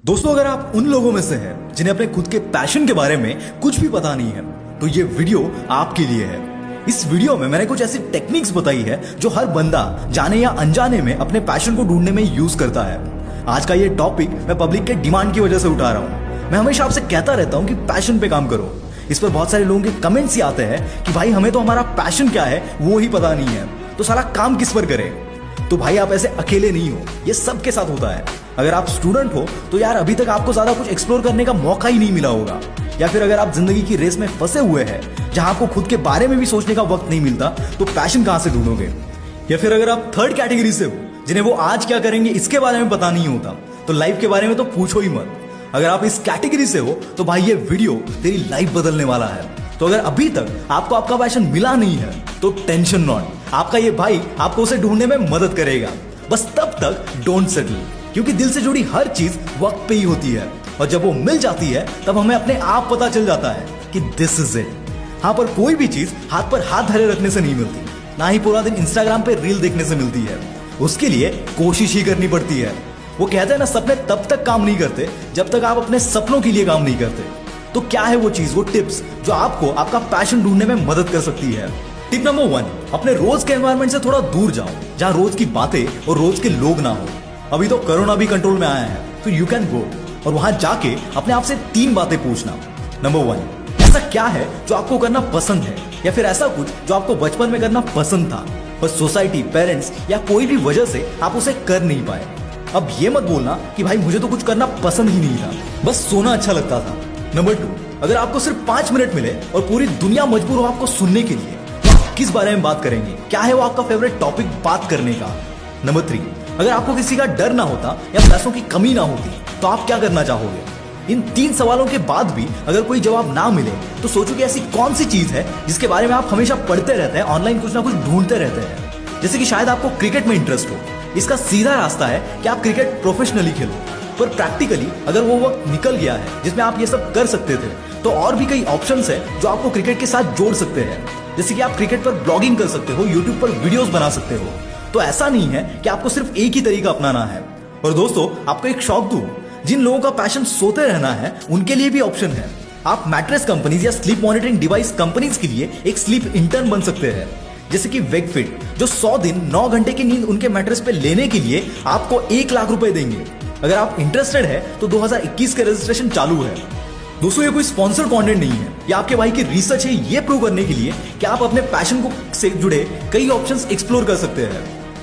दोस्तों, अगर आप उन लोगों में से हैं जिन्हें अपने खुद के पैशन के बारे में कुछ भी पता नहीं है तो ये वीडियो आपके लिए है। इस वीडियो में मैंने कुछ ऐसी टेक्निक्स बताई है जो हर बंदा जाने या अनजाने में अपने पैशन को ढूंढने में यूज करता है। आज का ये टॉपिक मैं पब्लिक के डिमांड की वजह से उठा रहा हूँ। मैं हमेशा आपसे कहता रहता हूँ कि पैशन पे काम करो। इस पर बहुत सारे लोगों के कमेंट्स ही आते हैं कि भाई हमें तो हमारा पैशन क्या है वो ही पता नहीं है, तो सारा काम किस पर करें। तो भाई आप ऐसे अकेले नहीं हो, ये सबके साथ होता है। अगर आप स्टूडेंट हो तो यार अभी तक आपको ज्यादा कुछ एक्सप्लोर करने का मौका ही नहीं मिला होगा, या फिर अगर आप जिंदगी की रेस में फंसे हुए हैं जहां आपको खुद के बारे में भी सोचने का वक्त नहीं मिलता, तो पैशन कहां से ढूंढोगे। या फिर अगर आप थर्ड कैटेगरी से हो जिन्हें वो आज क्या करेंगे इसके बारे में पता नहीं होता, तो लाइफ के बारे में तो पूछो ही मत। अगर आप इस कैटेगरी से हो तो भाई ये वीडियो तेरी लाइफ बदलने वाला है। तो अगर अभी तक आपको आपका पैशन मिला नहीं है तो टेंशन नॉट, आपका ये भाई आपको उसे ढूंढने में मदद करेगा। बस तब तक डोंट सेटल, क्योंकि दिल से जुड़ी हर चीज वक्त पे ही होती है, और जब वो मिल जाती है तब हमें अपने आप पता चल जाता है कि दिस इज इट। हाँ, पर कोई भी चीज हाथ पर हाथ धरे रखने से नहीं मिलती, ना ही पूरा दिन इंस्टाग्राम पे रील देखने से मिलती है। उसके लिए कोशिश ही करनी पड़ती है। वो कहते हैं ना, सपने तब तक काम नहीं करते जब तक आप अपने सपनों के लिए काम नहीं करते। तो क्या है वो चीज, वो टिप्स जो आपको आपका पैशन ढूंढने में मदद कर सकती है। टिप नंबर 1, अपने रोज के एनवायरनमेंट से थोड़ा दूर जाओ, जहां रोज की बातें और रोज के लोग ना हो। अभी तो कोरोना भी कंट्रोल में आया है, तो यू कैन गो और वहां जाके अपने आप से 3 बातें पूछना। नंबर 1, ऐसा क्या है जो आपको करना पसंद है, या फिर ऐसा कुछ जो आपको बचपन में करना पसंद था, बस सोसाइटी, पेरेंट्स या कोई भी वजह से आप उसे कर नहीं पाए। अब ये मत बोलना कि भाई मुझे तो कुछ करना पसंद ही नहीं था, बस सोना अच्छा लगता था। नंबर 2, अगर आपको सिर्फ 5 मिनट मिले और पूरी दुनिया मजबूर हो आपको सुनने के लिए, तो आप किस बारे में बात करेंगे? क्या है वो आपका फेवरेट टॉपिक बात करने का? नंबर 3, अगर आपको किसी का डर ना होता या पैसों की कमी ना होती, तो आप क्या करना चाहोगे? इन 3 सवालों के बाद भी अगर कोई जवाब ना मिले तो सोचो कि ऐसी कौन सी चीज है जिसके बारे में आप हमेशा पढ़ते रहते हैं, ऑनलाइन कुछ ना कुछ ढूंढते रहते हैं। जैसे कि शायद आपको क्रिकेट में इंटरेस्ट हो। इसका सीधा रास्ता है कि आप क्रिकेट प्रोफेशनली खेलो, पर प्रैक्टिकली अगर वो वक्त निकल गया है जिसमें आप ये सब कर सकते थे, तो और भी कई ऑप्शंस है जो आपको क्रिकेट के साथ जोड़ सकते हैं। जैसे कि आप क्रिकेट पर ब्लॉगिंग कर सकते हो, यूट्यूब पर वीडियोस बना सकते हो। तो ऐसा नहीं है कि आपको सिर्फ एक ही तरीका अपनाना है। और दोस्तों, आपको एक शौक दूं, जिन लोगों का पैशन सोते रहना है उनके लिए भी ऑप्शन है। आप मैट्रेस कंपनीज या स्लीप मॉनिटरिंग डिवाइस कंपनीज के लिए एक स्लीप इंटर्न बन सकते हैं। जैसे कि वेगफिट, जो 100 दिन 9 घंटे की नींद उनके मैट्रेस पे लेने के लिए आपको 1 लाख रुपए देंगे। अगर आप इंटरेस्टेड है तो 2021 के रजिस्ट्रेशन चालू है। दोस्तों, ये कोई स्पॉन्सर्ड कंटेंट नहीं है, ये आपके भाई की रिसर्च है, ये प्रूव करने के लिए कि आप अपने पैशन को से जुड़े कई ऑप्शंस एक्सप्लोर कर सकते हैं।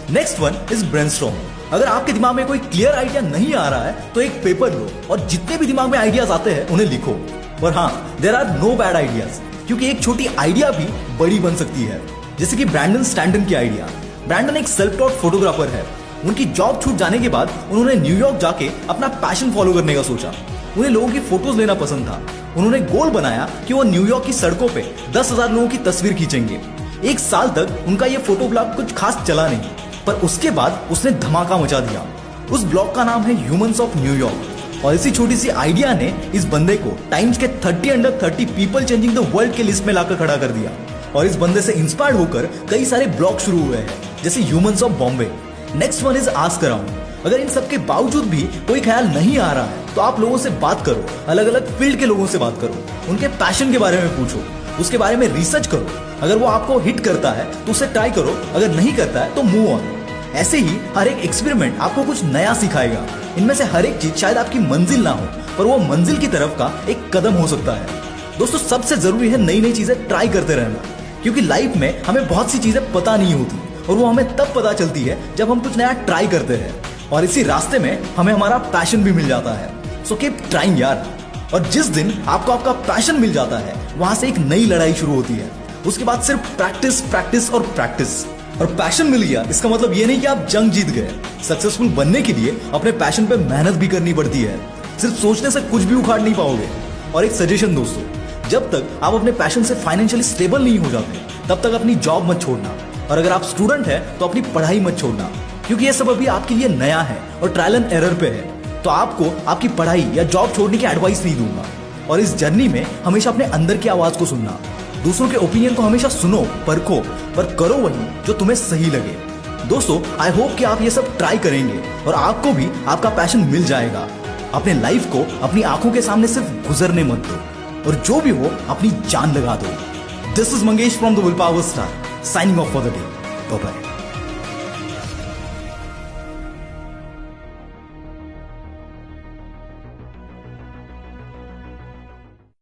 Next one is brainstorm. अगर आपके दिमाग में कोई क्लियर आइडिया नहीं आ रहा है तो एक पेपर लो और जितने भी दिमाग में आइडियाज आते हैं उन्हें लिखो। और हाँ, there are no bad ideas, क्योंकि एक छोटी आइडिया भी बड़ी बन सकती है। जैसे कि ब्रैंडन स्टैंटन की आइडिया। ब्रैंडन एक सेल्फ टॉट फोटोग्राफर है। उनकी जॉब छूट जाने के बाद उन्होंने न्यूयॉर्क जाके अपना पैशन फॉलो करने का सोचा। उन्हें लोगों की फोटोज लेना पसंद था। उन्होंने गोल बनाया कि वो न्यूयॉर्क की सड़कों पे 10,000 लोगों की तस्वीर खींचेंगे। 1 साल तक उनका ये फोटो ब्लॉग कुछ खास चला नहीं, पर उसके बाद उसने धमाका मचा दिया। उस ब्लॉग का नाम है ह्यूमंस ऑफ न्यूयॉर्क। और इसी छोटी सी आइडिया ने इस बंदे को टाइम्स के 30 under 30 people changing the world के लिस्ट में लाकर खड़ा कर दिया। और इस बंदे से इंस्पायर्ड होकर कई सारे ब्लॉग शुरू हुए हैं, जैसे humans of Bombay. Next one is ask around. अगर इन सब के बावजूद भी कोई ख्याल नहीं आ रहा है तो आप लोगों से बात करो, अलग अलग फील्ड के लोगों से बात करो, उनके पैशन के बारे में पूछो, उसके बारे में रिसर्च करो। अगर वो आपको हिट करता है तो उसे ट्राई करो, अगर नहीं करता है तो मूव ऑन। ऐसे ही हर एक एक्सपेरिमेंट आपको कुछ नया सिखाएगा। इनमें से हर एक चीज शायद आपकी मंजिल ना हो, पर वो मंजिल की तरफ का एक कदम हो सकता है। दोस्तों, सबसे जरूरी है नई नई चीजें ट्राई करते रहना, क्योंकि लाइफ में हमें बहुत सी चीजें पता नहीं होती और वो हमें तब पता चलती है जब हम कुछ नया ट्राई करते हैं। और इसी रास्ते में हमें हमारा पैशन भी मिल जाता है। सो कीप ट्राइंग यार। और जिस दिन आपको आपका पैशन मिल जाता है, वहां से एक नई लड़ाई शुरू होती है। उसके बाद सिर्फ प्रैक्टिस, प्रैक्टिस और प्रैक्टिस। और पैशन मिल गया इसका मतलब ये नहीं कि आप जंग जीत गए। सक्सेसफुल बनने के लिए अपने पैशन पे मेहनत भी करनी पड़ती है। सिर्फ सोचने से कुछ भी उखाड़ नहीं पाओगे। और एक सजेशन दोस्तों, जब तक आप अपने पैशन से फाइनेंशियली स्टेबल नहीं हो जाते, तब तक अपनी जॉब मत छोड़ना। और अगर आप स्टूडेंट है तो अपनी पढ़ाई मत छोड़ना, क्योंकि ये सब अभी आपके लिए नया है और ट्रायल एंड एरर पे है। तो आपको आपकी पढ़ाई या जॉब छोड़ने की एडवाइस नहीं दूंगा। और इस जर्नी में हमेशा अपने अंदर की आवाज को सुनना। दूसरों के ओपिनियन को हमेशा सुनो, परखो, पर करो वही जो तुम्हें सही लगे। दोस्तों, आई होप कि आप ये सब ट्राई करेंगे और आपको भी आपका पैशन मिल जाएगा। अपने लाइफ को अपनी आंखों के सामने सिर्फ गुजरने मत दो, और जो भी हो अपनी जान लगा दो। This is Mangesh from the will power star, signing off for the day. Bye bye.